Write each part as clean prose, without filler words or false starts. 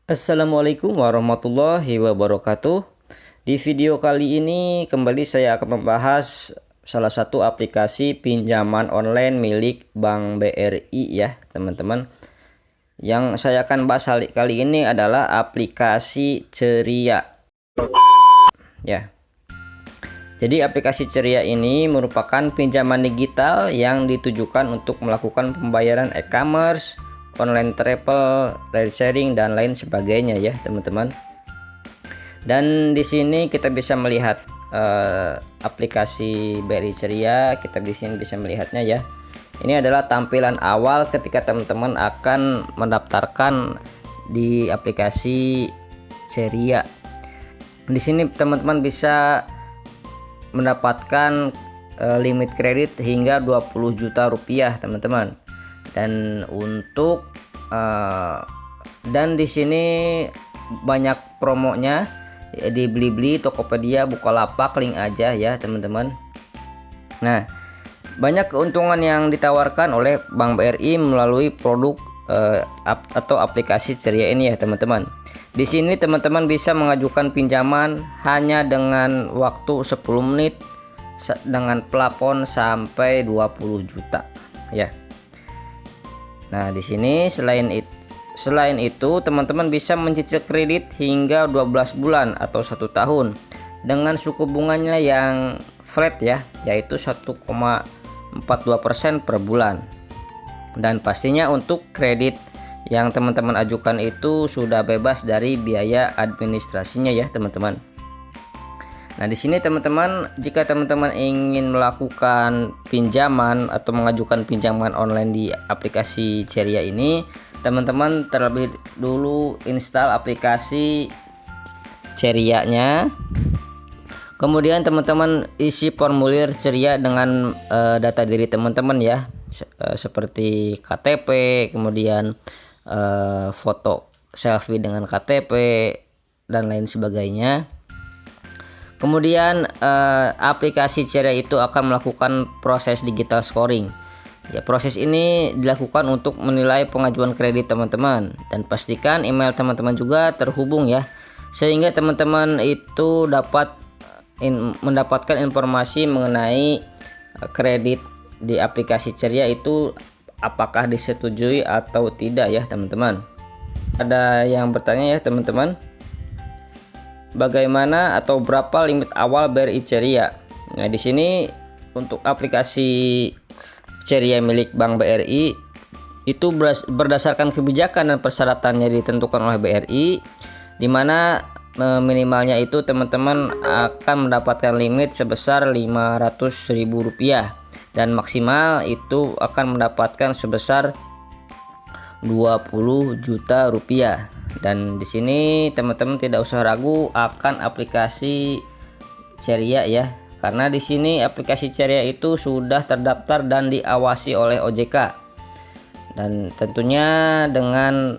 Assalamualaikum warahmatullahi wabarakatuh. Di video kali ini kembali saya akan membahas salah satu aplikasi pinjaman online milik Bank BRI ya teman-teman. Yang saya akan bahas kali ini adalah aplikasi Ceria ya. Jadi aplikasi Ceria ini merupakan pinjaman digital yang ditujukan untuk melakukan pembayaran e-commerce, online travel, ride sharing dan lain sebagainya ya teman-teman. Dan di sini kita bisa melihat aplikasi BRI Ceria. Kita di sini bisa melihatnya ya. Ini adalah tampilan awal ketika teman-teman akan mendaftarkan di aplikasi Ceria. Di sini teman-teman bisa mendapatkan limit kredit hingga 20 juta rupiah teman-teman. Dan untuk dan di sini banyak promonya di Blibli, Tokopedia, Bukalapak, link aja ya teman-teman. Nah, banyak keuntungan yang ditawarkan oleh Bank BRI melalui produk atau aplikasi Ceria ini ya teman-teman. Di sini teman-teman bisa mengajukan pinjaman hanya dengan waktu 10 menit dengan plafon sampai 20 juta ya. Nah, di sini selain itu teman-teman bisa mencicil kredit hingga 12 bulan atau 1 tahun dengan suku bunganya yang flat ya, yaitu 1,42% per bulan. Dan pastinya untuk kredit yang teman-teman ajukan itu sudah bebas dari biaya administrasinya ya teman-teman. Nah, di sini teman-teman, jika teman-teman ingin melakukan pinjaman atau mengajukan pinjaman online di aplikasi Ceria ini, teman-teman terlebih dulu install aplikasi Ceria-nya. Kemudian teman-teman isi formulir Ceria dengan data diri teman-teman ya, seperti KTP, kemudian foto selfie dengan KTP dan lain sebagainya. Kemudian aplikasi Ceria itu akan melakukan proses digital scoring. Ya, proses ini dilakukan untuk menilai pengajuan kredit teman-teman, dan pastikan email teman-teman juga terhubung ya, sehingga teman-teman itu dapat mendapatkan informasi mengenai kredit di aplikasi Ceria itu apakah disetujui atau tidak ya teman-teman. Ada yang bertanya ya teman-teman, bagaimana atau berapa limit awal BRI Ceria? Nah, di sini untuk aplikasi Ceria milik Bank BRI itu berdasarkan kebijakan dan persyaratannya ditentukan oleh BRI, di mana minimalnya itu teman-teman akan mendapatkan limit sebesar Rp500.000 dan maksimal itu akan mendapatkan sebesar 20 juta rupiah. Dan di sini teman-teman tidak usah ragu akan aplikasi Ceria ya, karena di sini aplikasi Ceria itu sudah terdaftar dan diawasi oleh OJK, dan tentunya dengan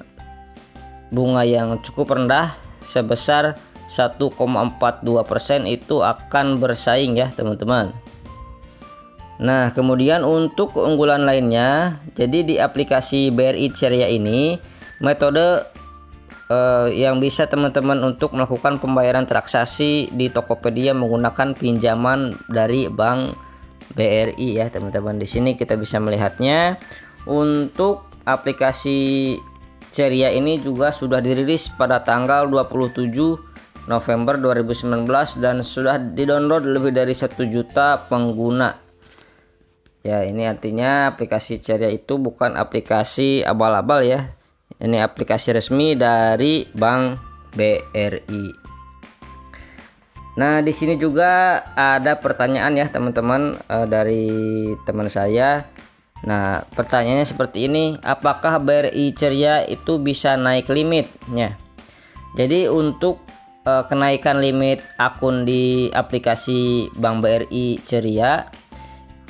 bunga yang cukup rendah sebesar 1,42% itu akan bersaing ya teman-teman. Nah, kemudian untuk keunggulan lainnya, jadi di aplikasi BRI Ceria ini metode yang bisa teman-teman untuk melakukan pembayaran transaksi di Tokopedia menggunakan pinjaman dari Bank BRI ya teman-teman. Di sini kita bisa melihatnya. Untuk aplikasi Ceria ini juga sudah dirilis pada tanggal 27 November 2019 dan sudah didownload lebih dari 1 juta pengguna. Ya, ini artinya aplikasi Ceria itu bukan aplikasi abal-abal ya. Ini aplikasi resmi dari Bank BRI. Nah, di sini juga ada pertanyaan ya teman-teman dari teman saya. Nah, pertanyaannya seperti ini, apakah BRI Ceria itu bisa naik limitnya? Jadi untuk kenaikan limit akun di aplikasi Bank BRI Ceria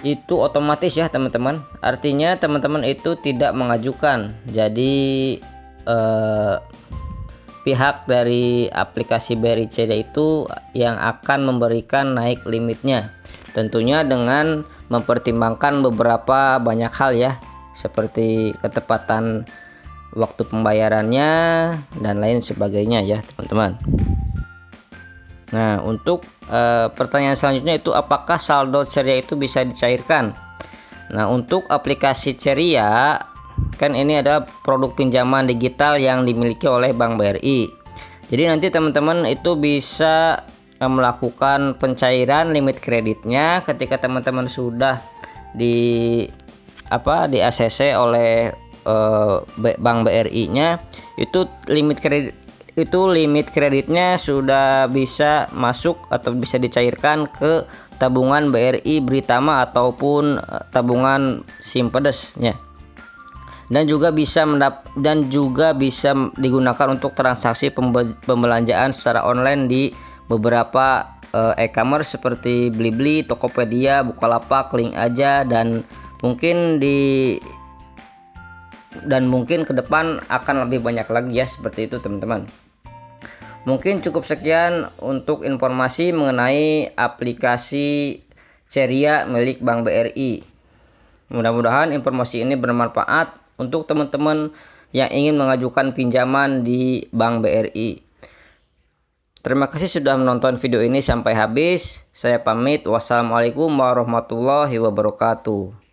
itu otomatis ya teman-teman, artinya teman-teman itu tidak mengajukan, jadi pihak dari aplikasi BRI Ceria itu yang akan memberikan naik limitnya, tentunya dengan mempertimbangkan beberapa banyak hal ya, seperti ketepatan waktu pembayarannya, dan lain sebagainya ya teman-teman. Nah, untuk pertanyaan selanjutnya itu apakah saldo ceria itu bisa dicairkan? Nah, untuk aplikasi Ceria kan ini adalah produk pinjaman digital yang dimiliki oleh Bank BRI. Jadi nanti teman-teman itu bisa melakukan pencairan limit kreditnya ketika teman-teman sudah di ACC oleh Bank BRI-nya, itu limit kreditnya sudah bisa masuk atau bisa dicairkan ke tabungan BRI Britama ataupun tabungan Simpedes-nya. Dan juga bisa digunakan untuk transaksi pembelanjaan secara online di beberapa e-commerce seperti Blibli, Tokopedia, Bukalapak, Link Aja, dan mungkin ke depan akan lebih banyak lagi ya, seperti itu teman-teman. Mungkin cukup sekian untuk informasi mengenai aplikasi Ceria milik Bank BRI. Mudah-mudahan informasi ini bermanfaat untuk teman-teman yang ingin mengajukan pinjaman di Bank BRI. Terima kasih sudah menonton video ini sampai habis. Saya pamit. Wassalamualaikum warahmatullahi wabarakatuh.